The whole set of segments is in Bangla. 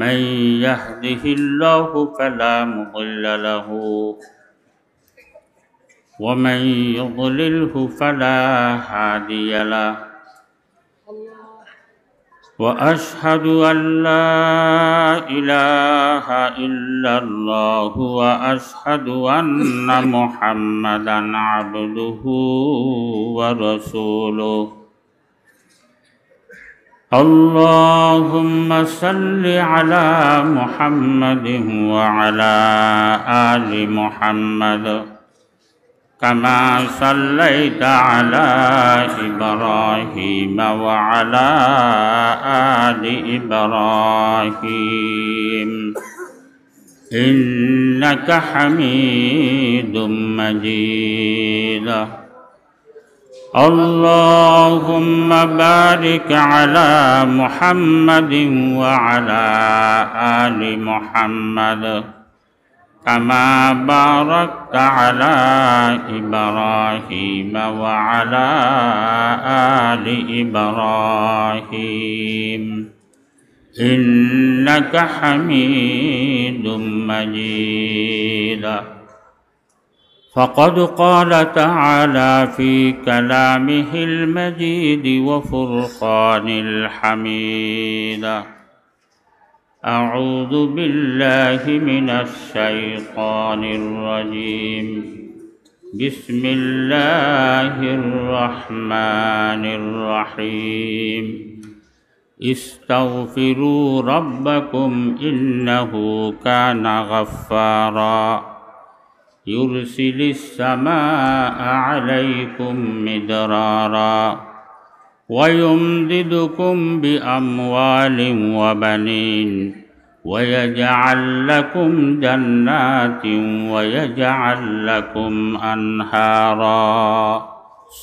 من يهده الله فلا مضل له ومن يضلله فلا هادي له وأشهد أن لا إله إلا الله وأشهد أن محمدا عبده ورسوله اللهم صل على محمد وعلى آل محمد كما صليت على إبراهيم وعلى آل إبراهيم إنك حميد مجيد اللهم بارك على محمد وعلى آل محمد كما باركت على إبراهيم وعلى آل إبراهيم إنك حميد مجيد فقد قال تعالى في كلامه المجيد وفرقان الحميد أعوذ بالله من الشيطان الرجيم بسم الله الرحمن الرحيم استغفروا ربكم إنه كان غفارا يرسل السماء عليكم مدرارا ويمددكم بأموال وبنين ويجعل لكم جنات ويجعل لكم أنهارا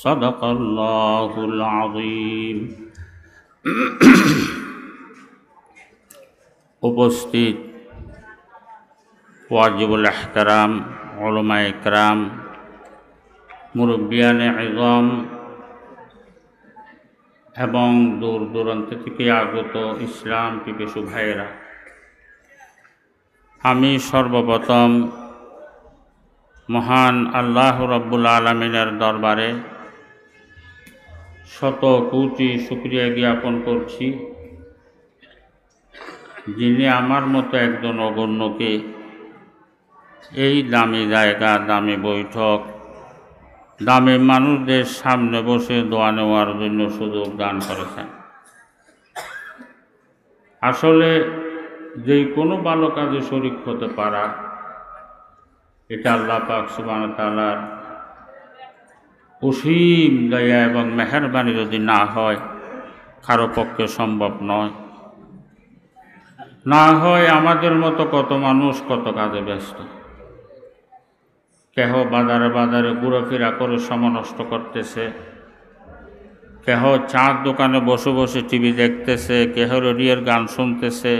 صدق الله العظيم উপস্থিত ওয়াজিবুল ইহতারাম উলামা ইকরাম মুরব্বিয়ানে ইযম এবং দূর দূরান্ত থেকে আগত ইসলাম পিপাসু ভাইয়েরা, আমি সর্বপ্রথম মহান আল্লাহ রাব্বুল আলামিনের দরবারে শত কোটি শুকরিয়া জ্ঞাপন করছি, যিনি আমার মতো একজন অগণ্যকে এই দামি জায়গা, দামি বৈঠক, দামি মানুষদের সামনে বসে দোয়া নেওয়ার জন্য সুযোগ দান করেছেন। আসলে যে কোনো ভালো কাজে শরীক হতে পারা, এটা আল্লাহ পাক সুবহানাহু ওয়া তাআলার অসীম দয়া এবং মেহেরবানি যদি না হয় কারো পক্ষে সম্ভব নয়। না হয় আমাদের মতো কত মানুষ কত কাজে ব্যস্ত, কেহ বাজারে বাজারে ঘোরাফেরা করে সময় নষ্ট করতেছে, কেহ চার দোকানে বসে বসে টিভি দেখতেছে, কেহ রেডিওর গান শুনতেছে,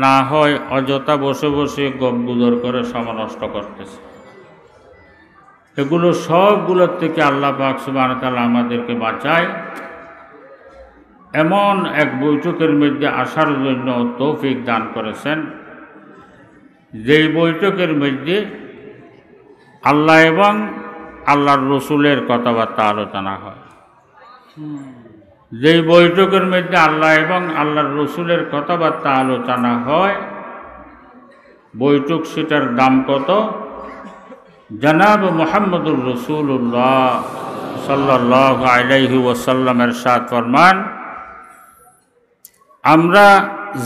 না হয় অযথা বসে বসে গপগুজর করে সময় নষ্ট করতেছে। এগুলো সবগুলোর থেকে আল্লাহ পাক সুবহানাহু ওয়া তাআলা আমাদেরকে বাঁচায়, এমন এক বৈঠকের মধ্যে আসার জন্য তৌফিক দান করেছেন, যেই বৈঠকের মধ্যে আল্লাহ এবং আল্লাহর রসুলের কথাবার্তা আলোচনা হয়। যেই বৈঠকের মধ্যে আল্লাহ এবং আল্লাহর রসুলের কথাবার্তা আলোচনা হয়, বৈঠক সেটার দাম কত? জনাব মুহাম্মদুর রাসূলুল্লাহ সাল্লাল্লাহু আলাইহি ওয়াসাল্লামের ইরশাদ ফরমান, আমরা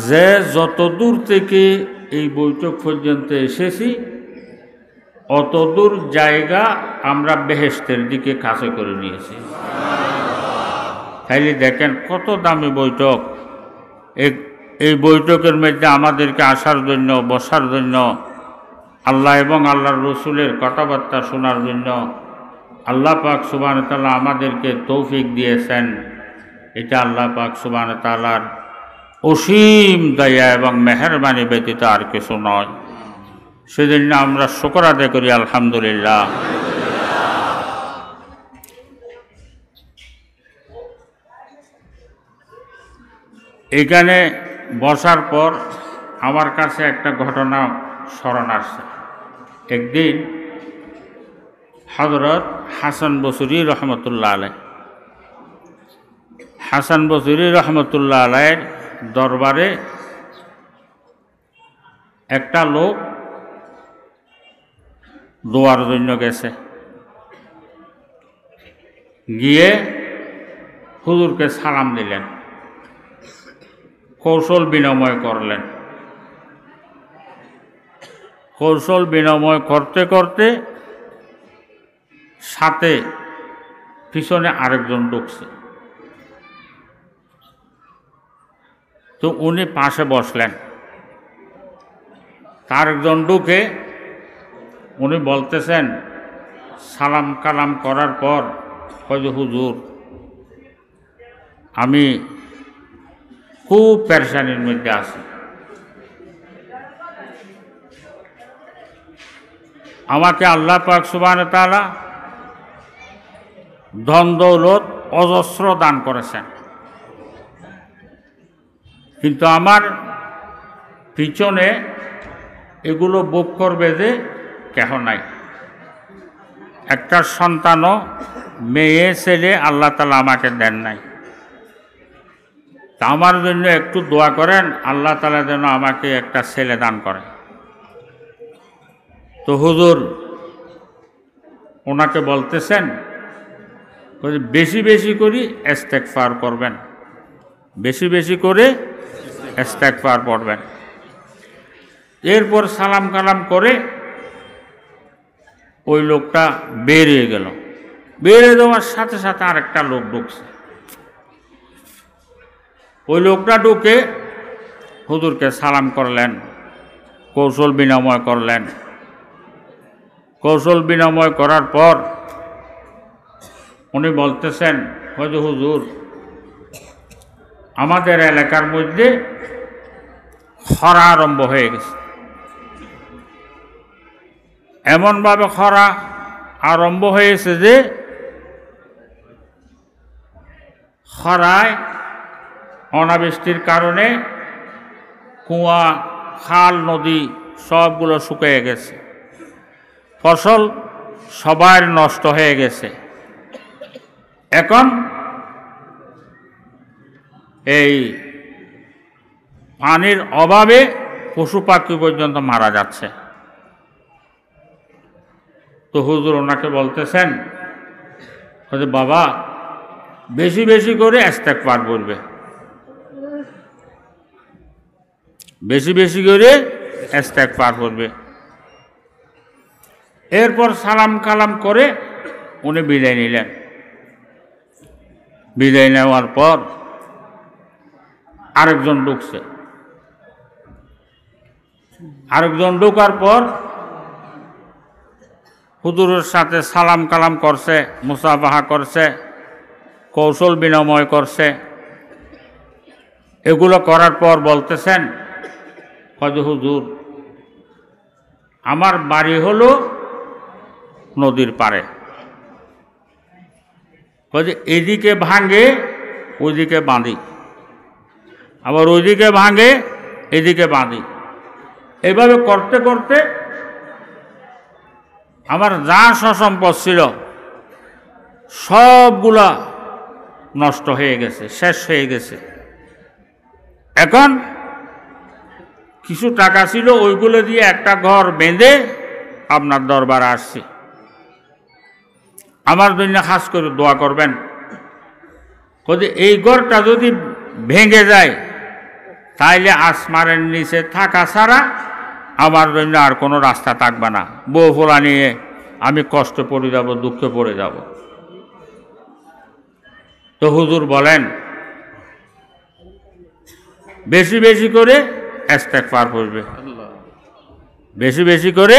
যে যত দূর থেকে এই বৈঠক পর্যন্ত এসেছি অত দূর জায়গা আমরা বেহেশতের দিকে কাছে করে নিয়েছি। তাইলে দেখেন কত দামি বৈঠক। এই বৈঠকের মধ্যে আমাদেরকে আসার জন্য, বসার জন্য, আল্লাহ এবং আল্লাহর রসুলের কথাবার্তা শোনার জন্য আল্লাহ পাক সুবহানাহু ওয়া তাআলা আমাদেরকে তৌফিক দিয়েছেন। এটা আল্লাহ পাক সুবহানাহু ওয়া তাআলার অসীম দয়া এবং মেহেরবানি ব্যতীত আর কিছু নয়। সেজন্য আমরা শুকর আদায় করি আলহামদুলিল্লাহ। এখানে বসার পর আমার কাছে একটা ঘটনা স্মরণ আসছে। একদিন হযরত হাসান বসরি রহমতুল্লাহ আলাইহ, হাসান বসরি রহমতুল্লাহ আলাইয়ের দরবারে একটা লোক দোয়ার জন্য গেছে। গিয়ে হুজুরকে সালাম দিলেন, কৌশল বিনিময় করলেন। কৌশল বিনিময় করতে করতে সাথে পিছনে আরেকজন ঢুকছে। তো উনি পাশে বসলেন। তার একজন ঢুকে উনি বলতেছেন, সালাম কালাম করার পর কয় যে, হুজুর আমি খুব পেরেশানির মধ্যে আছি, আমাকে আল্লাহ পাক সুবহানাহু ওয়া তাআলা ধন দৌলত অজস্র দান করেছেন, কিন্তু আমার পিছনে এগুলো ভোগ করবে যে কেহ নাই। একটা সন্তানও, মেয়ে ছেলে আল্লাহ তাআলা আমাকে দেন নাই। তা আমার জন্য একটু দোয়া করেন, আল্লাহ তাআলা যেন আমাকে একটা ছেলে দান করে। তো হুজুর ওনাকে বলতেছেন, বেশি বেশি করে ইস্তেগফার করবেন, বেশি বেশি করে ইস্তেগফার পড়বেন। এরপর সালাম কালাম করে ওই লোকটা বেরিয়ে গেল। বেরিয়ে যাওয়ার সাথে সাথে আরেকটা লোক ঢুকছে। ওই লোকটা ঢুকে হুজুরকে সালাম করলেন, কৌশল বিনিময় করলেন। কৌশল বিনিময় করার পর উনি বলতেছেন, হুজুর আমাদের এলাকার মধ্যে খরা আরম্ভ হয়ে গেছে। এমনভাবে খরা আরম্ভ হয়েছে যে খরায় অনাবৃষ্টির কারণে কুয়া, খাল, নদী সবগুলো শুকিয়ে গেছে। ফসল সবার নষ্ট হয়ে গেছে। এখন এই পানির অভাবে পশু পাখি পর্যন্ত মারা যাচ্ছে। তো হুজুর ওনাকে বলতেছেন, বাবা বেশি বেশি করে ইস্তেগফার করবে, বেশি বেশি করে ইস্তেগফার করবে। এরপর সালাম কালাম করে উনি বিদায় নিলেন। বিদায় নেওয়ার পর আরেকজন ঢুকছে। আরেকজন ঢোকার পর হুজুরের সাথে সালাম কালাম করছে, মুসাফাহা করছে, কৌশল বিনিময় করছে। এগুলো করার পর বলতেছেন, হুজুর আমার বাড়ি হলো নদীর পাড়ে, এদিকে ভাঙে ওইদিকে বাঁধি, আবার ওইদিকে ভাঙে এদিকে বাঁধি। এভাবে করতে করতে আমার যা সম্পদ ছিল সবগুলা নষ্ট হয়ে গেছে, শেষ হয়ে গেছে। এখন কিছু টাকা ছিল, ওইগুলো দিয়ে একটা ঘর বেঁধে আপনার দরবারে আসছি। আমার জন্য খাস করে দোয়া করবেন। এই ঘরটা যদি ভেঙে যায় তাইলে আসমানের নিচে থাকা ছাড়া আমার জন্য আর কোনো রাস্তা থাকবে না। বউ ফোলা নিয়ে আমি কষ্ট পড়ে যাব, দুঃখে পড়ে যাব। তো হুজুর বলেন, বেশি বেশি করে ইস্তেগফার করবে, বেশি বেশি করে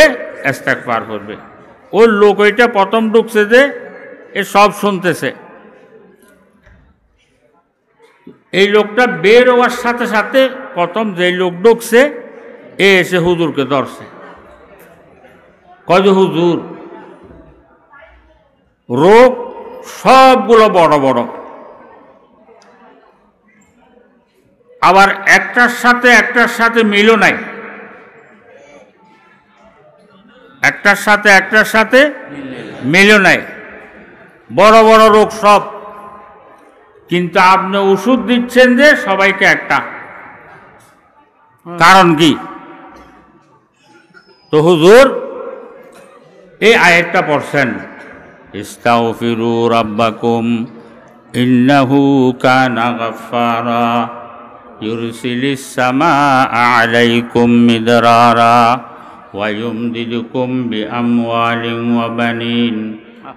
ইস্তেগফার করবে। ওই লোক ওইটা প্রথম ঢুকছে যে এ সব শুনতেছে। এই লোকটা বের হওয়ার সাথে সাথে প্রথম যে লোক ঢুকছে এ এসে হুজুরকে ধরছে। কয় যে, হুজুর রোগ সবগুলো বড় বড়, আবার একটার সাথে মিলও নাই, একটার সাথে মিলও নাই, বড় বড় রোগ সব, কিন্তু আপনি ওষুধ দিচ্ছেন যে সবাইকে একটা। কারণ কি? তো হুজুর এই আয়াতটা পড়ছেন, ইস্তাগফিরু রাব্বাকুম ইন্নাহু কানা গাফফারা ইউরসিলিস সামাআ আলাইকুম মিদরারা ওয়া ইউমদিদুকুম বিআমওয়ালিন ওয়া বানিন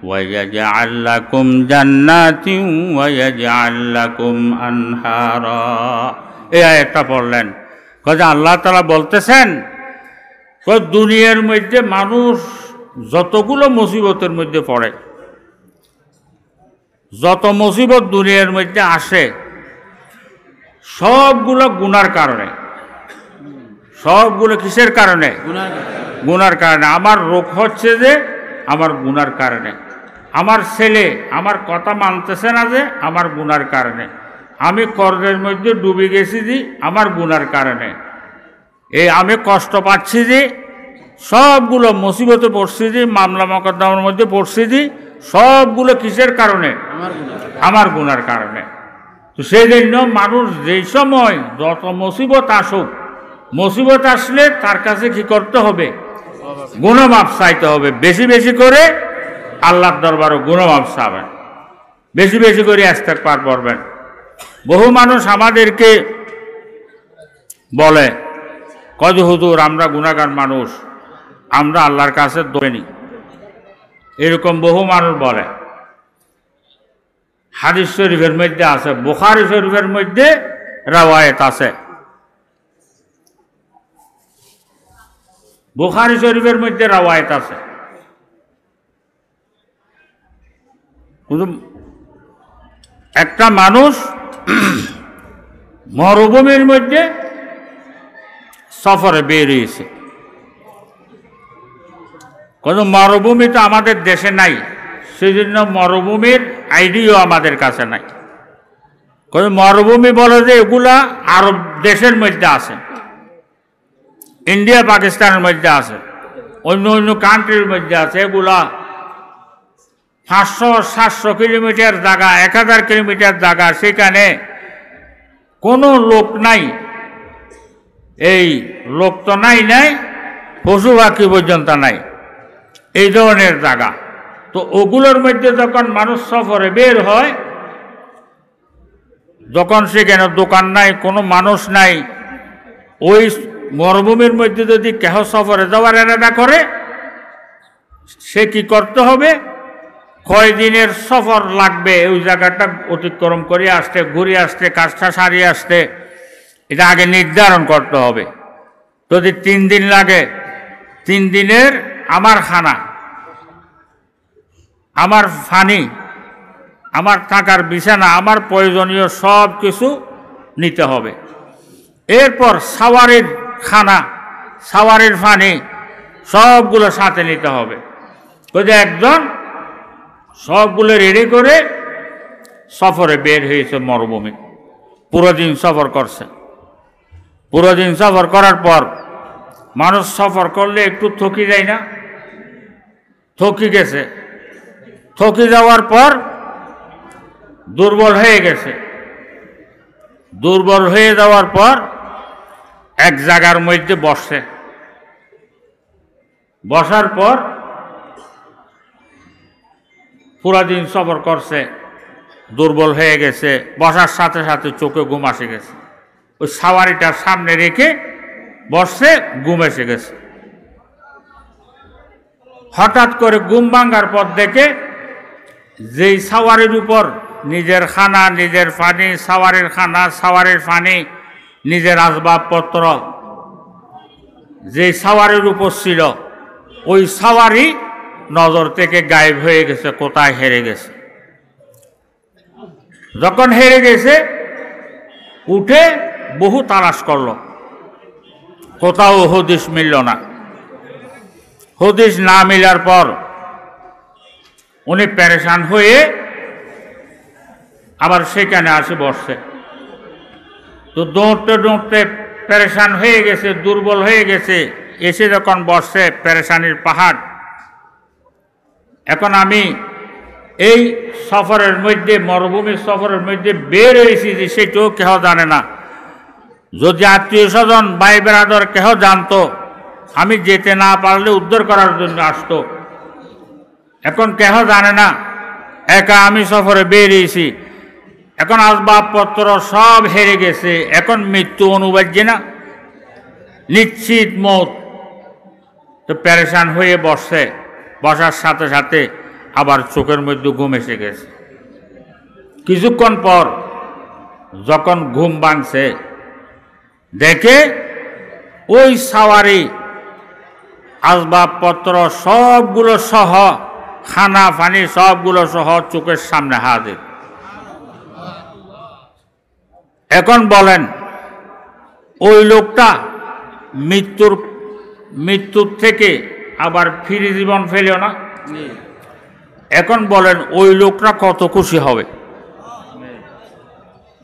ওয়া ইয়াজআল লাকুম জান্নাতিন ওয়া ইয়াজআল লাকুম আনহারা। এই আয়াতটা পড়লেন, কাজে আল্লাহ তাআলা বলতেছেন দুনিয়ার মধ্যে মানুষ যতগুলো মুসিবতের মধ্যে পড়ে, যত মুসিবত দুনিয়ার মধ্যে আসে সবগুলো গুনার কারণে। সবগুলো কিসের কারণে? গুনার কারণে। আমার রোগ হচ্ছে যে আমার গুনার কারণে, আমার ছেলে আমার কথা মানতেছে না যে আমার গুনার কারণে, আমি কর্মের মধ্যে ডুবে গেছি যে আমার গুনার কারণে, এই আমি কষ্ট পাচ্ছি যে, সবগুলো মুসিবতে পড়ছি যে, মামলা মোকদ্দমার মধ্যে পড়ছি যে, সবগুলো কিসের কারণে? আমার গুনার কারণে। তো সেই জন্য মানুষ যেই সময় যত মুসিবত আসুক, মুসিবত আসলে তার কাছে কি করতে হবে? গুণমাপ চাইতে হবে। বেশি বেশি করে আল্লাহর দরবারে গুণমাপ চাবেন, বেশি বেশি করে ইস্তেগফার করবেন। বহু মানুষ আমাদেরকে বলে, কজ হুজুর আমরা গুনাহগার মানুষ, আমরা আল্লাহর কাছে দোয়ানি, এরকম বহু মানুষ বলে। হাদিস শরীফের মধ্যে আছে, বুখারী শরীফের মধ্যে রওয়ায়াত আছে, বুখারী শরীফের মধ্যে রওয়ায়াত আছে। একটা মানুষ মরুভূমির মধ্যে সফরে বের হয়েছে। কোনো মরুভূমি তো আমাদের দেশে নাই, সেই জন্য মরুভূমির আইডিয়াও আমাদের কাছে নাই। কোনো মরুভূমি বলে যে এগুলা আরব দেশের মধ্যে আছে, ইন্ডিয়া পাকিস্তানের মধ্যে আছে, অন্য অন্য কান্ট্রির মধ্যে আছে। এগুলা 500-700 কিলোমিটার জায়গা, 1000 কিলোমিটার জায়গা, সেখানে কোনো লোক নাই, এই লোক তো নাই, পশু পাখি পর্যন্ত নাই, এই ধরনের জায়গা। তো ওগুলোর মধ্যে যখন মানুষ সফরে বের হয়, যখন সেখানে দোকান নাই, কোনো মানুষ নাই, ওই মরুভূমির মধ্যে যদি কেহ সফরে যাওয়ার এরাদা করে, সে কি করতে হবে? কয় দিনের সফর লাগবে ওই জায়গাটা অতিক্রম করে আসতে, ঘুরে আসতে, কাজটা সারিয়ে আসতে, এটা আগে নির্ধারণ করতে হবে। যদি 3 দিন লাগে, 3 দিনের আমার খানা, আমার পানি, আমার থাকার বিছানা, আমার প্রয়োজনীয় সব কিছু নিতে হবে। এরপর সাওয়ারের খানা, সাওয়ারের পানি সবগুলো সাথে নিতে হবে। যদি একজন সবগুলো রেডি করে সফরে বের হয়েছে মরুভূমি, পুরো দিন সফর করছে। পুরো দিন সফর করার পর মানুষ সফর করলে একটু থকি যায় না? থকি গেছে, থকি যাওয়ার পর দুর্বল হয়ে গেছে। দুর্বল হয়ে যাওয়ার পর এক জায়গার মধ্যে বসছে। বসার পর পুরা দিন সফর করছে, দুর্বল হয়ে গেছে, বসার সাথে সাথে চোখে ঘুম এসে গেছে। ওই সাওয়ারিটার সামনে রেখে বসছে, ঘুম এসে গেছে। হঠাৎ করে ঘুম ভাঙার পর দেখে যেই সাওয়ারির উপর নিজের খানা, নিজের পানি, সাওয়ারের খানা, সাওয়ারের পানি, নিজের আসবাবপত্র যে সাওয়ারের উপর ছিল, ওই সাওয়ারি নজর থেকে গায়েব হয়ে গেছে, কোথায় হেরে গেছে। যখন হেরে গেছে, উঠে বহু তালাশ করলো, কোথাও হদিস মিলল না। হদিস না মিলার পর উনি পেরেশান হয়ে আবার সেখানে আসে বসছে। তো দৌড়তে দৌড়তে পেরেশান হয়ে গেছে, দুর্বল হয়ে গেছে, এসে যখন বসছে পেরেশানির পাহাড়। এখন আমি এই সফরের মধ্যে, মরুভূমির সফরের মধ্যে বের হয়েছি যে সেটাও কেহ জানে না। যদি আত্মীয় স্বজন ভাই বেরাদর কেহ জানতো, আমি যেতে না পারলে উদ্ধার করার জন্য আসতো। এখন কেহ জানে না, একা আমি সফরে বেরিয়েছি। এখন আসবাবপত্র সব হেরে গেছে, এখন মৃত্যু অনুবাজ্য না, নিশ্চিত মত। তো পেরেশান হয়ে বসছে, বসার সাথে সাথে আবার চোখের মধ্যে ঘুম এসে গেছে। কিছুক্ষণ পর যখন ঘুম ভাঙছে, দেখে ওই সাওয়ারি আসবাবপত্র সবগুলো সহ, খানা ফানি সবগুলো সহ চোখের সামনে হাজির। এখন বলেন, ওই লোকটা মৃত্যুর থেকে আবার ফিরে জীবন ফেল না? এখন বলেন ওই লোকটা কত খুশি হবে?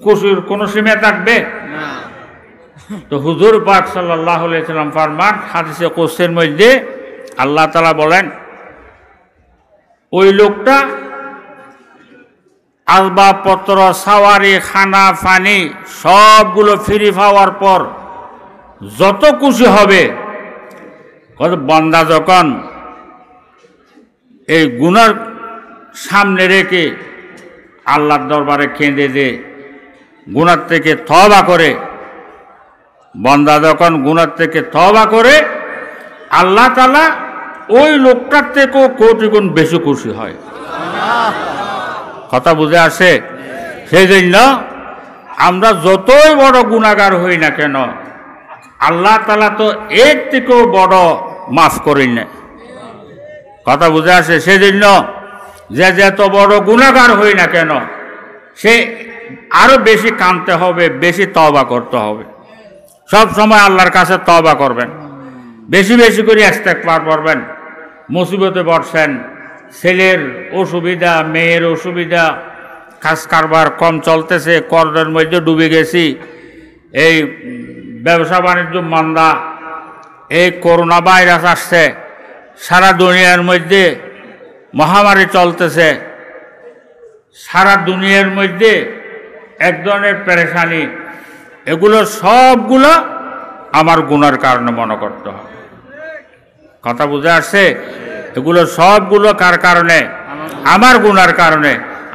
খুশির কোনো সীমা থাকবে? তো হুজুর পাক সাল্লাল্লাহু আলাইহি সাল্লাম ফরমান, হাদিসে কুদসির মধ্যে আল্লাহ তাআলা বলেন, ওই লোকটা আসবাবপত্র, সাওয়ারি, খানা ফানি সবগুলো ফিরে পাওয়ার পর যত খুশি হবে, বান্দা যখন এই গুনার সামনে রেখে আল্লাহর দরবারে কেঁদে দে, গুনার থেকে তওবা করে, বান্দা যখন গুনার থেকে তওবা করে, আল্লাহ তাআলা ওই লোকটার থেকেও কোটি গুণ বেশি খুশি হয়। কথা বুঝে আসে? সেই জন্য আমরা যতই বড় গুনাহগার হই না কেন, আল্লাহ তাআলা তো এর থেকেও বড় মাফ করেন না। কথা বুঝে আসে? সেই জন্য যে যত বড় গুনাহগার হই না কেন, সে আরো বেশি কাঁদতে হবে, বেশি তওবা করতে হবে। সব সময় আল্লাহর কাছে তওবা করবেন, বেশি বেশি করে ইস্তেগফার করবেন। মুসিবতে পড়ছেন, ছেলের অসুবিধা, মেয়ের অসুবিধা, কাজ কারবার কম চলতেছে, কর্মের মধ্যে ডুবে গেছি, এই ব্যবসা বাণিজ্য মান্দা, এই করোনা ভাইরাস আসছে, সারা দুনিয়ার মধ্যে মহামারী চলতেছে, সারা দুনিয়ার মধ্যে এক ধরনের পেরেশানি, এগুলো সবগুলো আমার গুনার কারণে মনে করতে হবে। কথা বুঝে আসছে? এগুলো সবগুলো কার কারণে? আমার গুনার কারণে।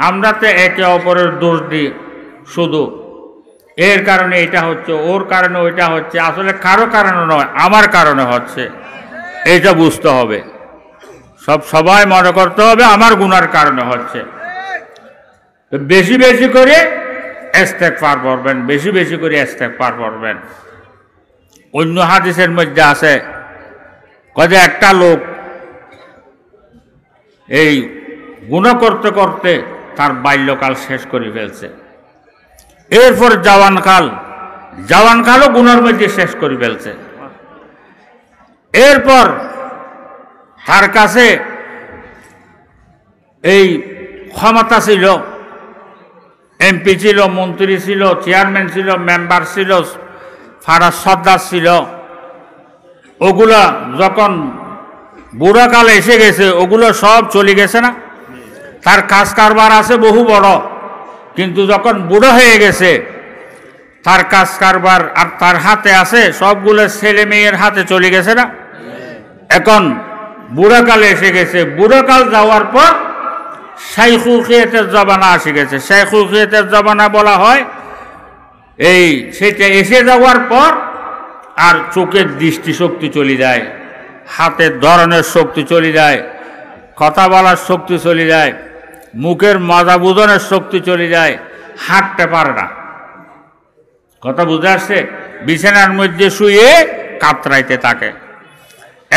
আমরা তো একে অপরের দোষ দিই শুধু, এর কারণে এটা হচ্ছে, ওর কারণে ওইটা হচ্ছে, আসলে কারো কারণে নয়, আমার কারণে হচ্ছে, এইটা বুঝতে হবে। সবাই মনে করতে হবে আমার গুনার কারণে হচ্ছে। বেশি বেশি করে ইস্তেগফার করবেন, বেশি বেশি করে ইস্তেগফার করবেন। অন্য হাদিসের মধ্যে আছে, যে একটা লোক এই গুনাহ করতে করতে তার বাল্যকাল শেষ করে ফেলছে, এরপর জওয়ানকালও গুনার মধ্যে শেষ করে ফেলছে। এরপর তার কাছে এই ক্ষমতা ছিল, এমপি ছিল, মন্ত্রী ছিল, চেয়ারম্যান ছিল, মেম্বার ছিল, ফারাজ সর্দার ছিল। ওগুলা যখন বুড়াকাল এসে গেছে, ওগুলো সব চলে গেছে না? তার কাজ কারবার আছে বহু বড়, কিন্তু যখন বুড়ো হয়ে গেছে, তার কাজ কারবার আর তার হাতে আছে সবগুলো ছেলে মেয়ের হাতে চলে গেছে না? এখন বুড়াকালে এসে গেছে, বুড়াকাল যাওয়ার পর শাইখুখিয়তের জমানা এসে গেছে। শাইখুখিয়তের জমানা বলা হয় এই, সেটা এসে যাওয়ার পর আর চোখের দৃষ্টিশক্তি চলে যায়, হাতের ধরনের শক্তি চলে যায়, কথা বলার শক্তি চলে যায়, মুখের মজা বোঝনের শক্তি চলে যায়, হাঁটতে পারে না। কথা বুঝে আসছে? বিছানার মধ্যে শুয়ে কাতরাইতে থাকে।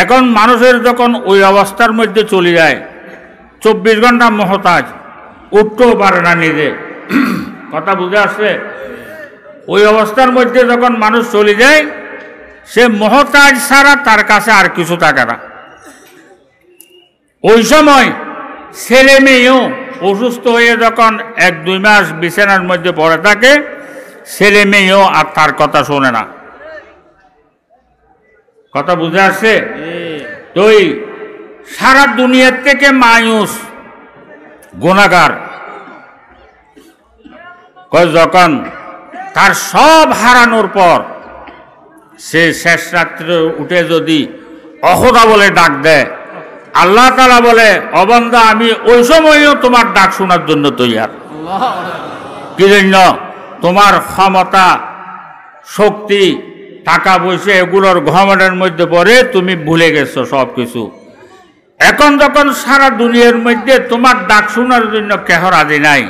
এখন মানুষের যখন ওই অবস্থার মধ্যে চলে যায়, 24 ঘন্টা মহতাজ, উঠতেও পারে না নিজে। কথা বুঝে আসছে? ওই অবস্থার মধ্যে যখন মানুষ চলে যায়, সে মহতাজ ছাড়া তার কাছে আর কিছু থাকে না। ওই সময় ছেলে মেয়েও অসুস্থ হয়ে যখন 1-2 মাস বিছানার মধ্যে পড়ে থাকে, ছেলে মেয়েও আর তার কথা শোনে না। কথা বুঝে আসছে? তো সারা দুনিয়ার থেকে মায়ুস গুনাহগার যখন তার সব হারানোর পর সে শেষ রাত্রে উঠে যদি অখোদা বলে ডাক দেয়, আল্লাহ তাআলা বলে, অবান্দা আমি ওই সময়ও তোমার ডাক শোনার জন্য তৈয়ার। কি জন্য? তোমার ক্ষমতা, শক্তি, টাকা পয়সা এগুলোর ঘমনের মধ্যে পড়ে তুমি ভুলে গেছো সব কিছু। এখন যখন সারা দুনিয়ার মধ্যে তোমার ডাক শোনার জন্য কেহ রাজি নাই,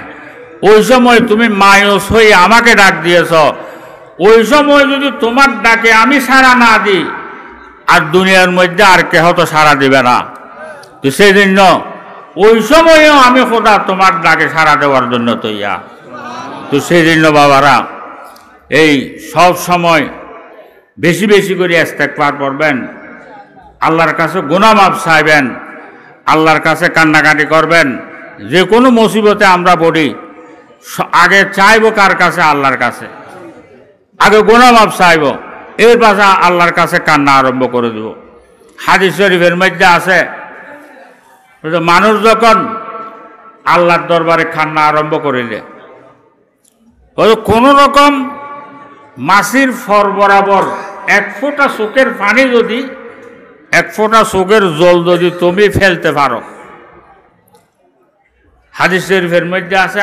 ওই সময় তুমি মায়ুস হয়ে আমাকে ডাক দিয়েছ। ওই সময় যদি তোমার ডাকে আমি সাড়া না দিই, আর দুনিয়ার মধ্যে আর কেহ তো সাড়া দিবে না। তো সেই জন্য ওই সময়ও আমি খোদা তোমার ডাকে সাড়া দেওয়ার জন্য তৈয়া। তো সেই জন্য বাবারা, এই সব সময় বেশি বেশি করে ইস্তেগফার করবেন, আল্লাহর কাছে গুনাহ মাফ চাইবেন, আল্লাহর কাছে কান্নাকাটি করবেন। যে কোনো মুসিবতে আমরা পড়ি, আগে চাইব কার কাছে? আল্লাহর কাছে। আগে গুনাহ মাফ চাইব, এর পাশে আল্লাহর কাছে কান্না আরম্ভ করে দেব। হাদিস শরীফের মধ্যে আছে, মানুষ যখন আল্লাহর দরবারে কান্না আরম্ভ করিলে, কোন রকম মাসির ফর বরাবর এক ফোঁটা চোখের পানি যদি, এক ফোঁটা চোখের জল যদি তুমি ফেলতে পারো, হাদিস শরীফের মধ্যে আছে,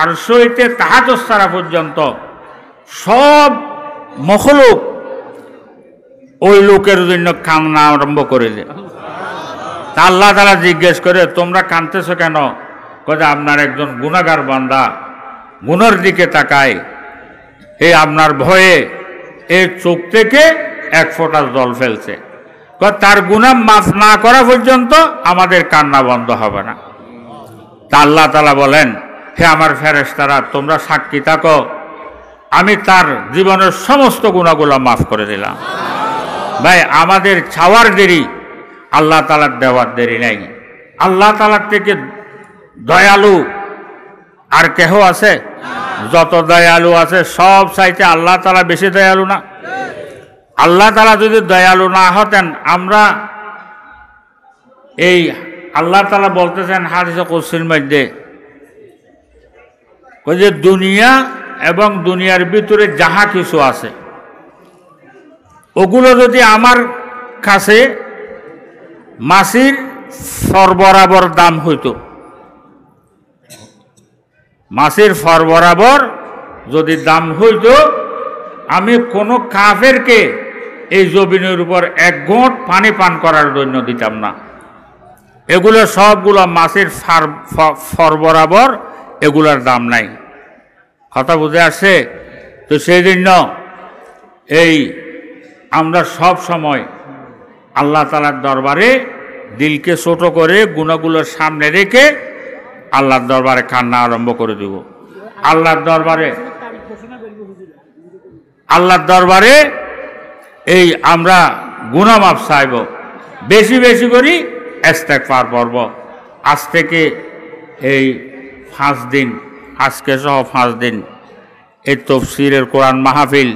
আরশ হইতে তাহাজ্জুদ ছাড়া পর্যন্ত সব মখলুক ওই লোকের জন্য কান্না আরম্ভ করিলে। তা আল্লাহ তাআলা জিজ্ঞেস করে, তোমরা কাঁদতেছো কেন? কয়ে আপনার একজন গুনাহগার বান্দা গুনার দিকে তাকায়, আপনার ভয়ে এই চোখ থেকে এক ফোঁটা জল ফেলছে, তার গুনাহ মাফ না করা পর্যন্ত আমাদের কান্না বন্ধ হবে না। তা আল্লাহ তাআলা বলেন, হে আমার ফেরেশতারা, তোমরা সাক্ষী থাকো, আমি তার জীবনের সমস্ত গুনাহগুলো মাফ করে দিলাম। ভাই, আমাদের চাওয়ার দেরি, আল্লাহ তাআলার দেওয়ার দেরি নাই। আল্লাহ তাআলার থেকে দয়ালু আর কেহ আছে? যত দয়ালু আছে সব চাইতে আল্লাহ তাআলা বেশি দয়ালু না? আল্লাহ তাআলা যদি দয়ালু না হতেন, আমরা এই আল্লাহ তাআলা বলতেছেন হাদিসে কুদসির মধ্যে, যে দুনিয়া এবং দুনিয়ার ভিতরে যাহা কিছু আছে, ওগুলো যদি আমার কাছে মাসির ফর বরাবর দাম হইতো, মাসির ফর বরাবর যদি দাম হইতো, আমি কোনো কাফেরকে এই জমিনের উপর এক ঘট পানি পান করার জন্য দিতাম না। এগুলো সবগুলো মাসির ফর বরাবর, এগুলোর দাম নাই। কথা বুঝে আসছে? তো সেই জন্য এই আমরা সব সময় আল্লাহ তাআলার দরবারে দিলকে ছোট করে গুনাহগুলোর সামনে রেখে আল্লাহর দরবারে কান্না আরম্ভ করে দেব। আল্লাহর দরবারে এই আমরা গুনাহ মাফ চাইব, বেশি বেশি করি ইস্তেগফার করব। আজ থেকে এই 5 দিন, আজকে সহ 5 দিন এই তাফসীরের কোরআন মাহফিল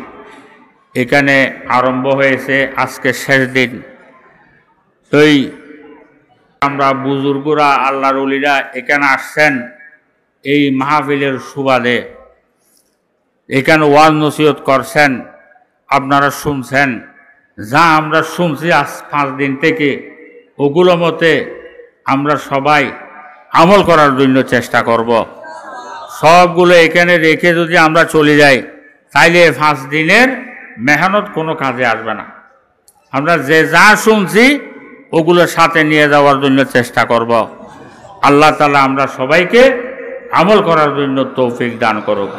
এখানে আরম্ভ হয়েছে, আজকে শেষ দিন। তো আমরা বুজুর্গরা, আল্লাহর ওলিরা এখানে আসছেন এই মাহফিলের সুবাদে, এখানে ওয়াজ নসিহত করছেন, আপনারা শুনছেন। যা আমরা শুনছি আজ 5 দিন থেকে, ওগুলো মতে আমরা সবাই আমল করার জন্য চেষ্টা করব। সবগুলো এখানে রেখে যদি আমরা চলে যাই, তাইলে 5 দিনের মেহনত কোনো কাজে আসবে না। আমরা যে যা শুনছি ওগুলোর সাথে নিয়ে যাওয়ার জন্য চেষ্টা করব। আল্লাহ তাআলা আমরা সবাইকে আমল করার জন্য তৌফিক দান করুক।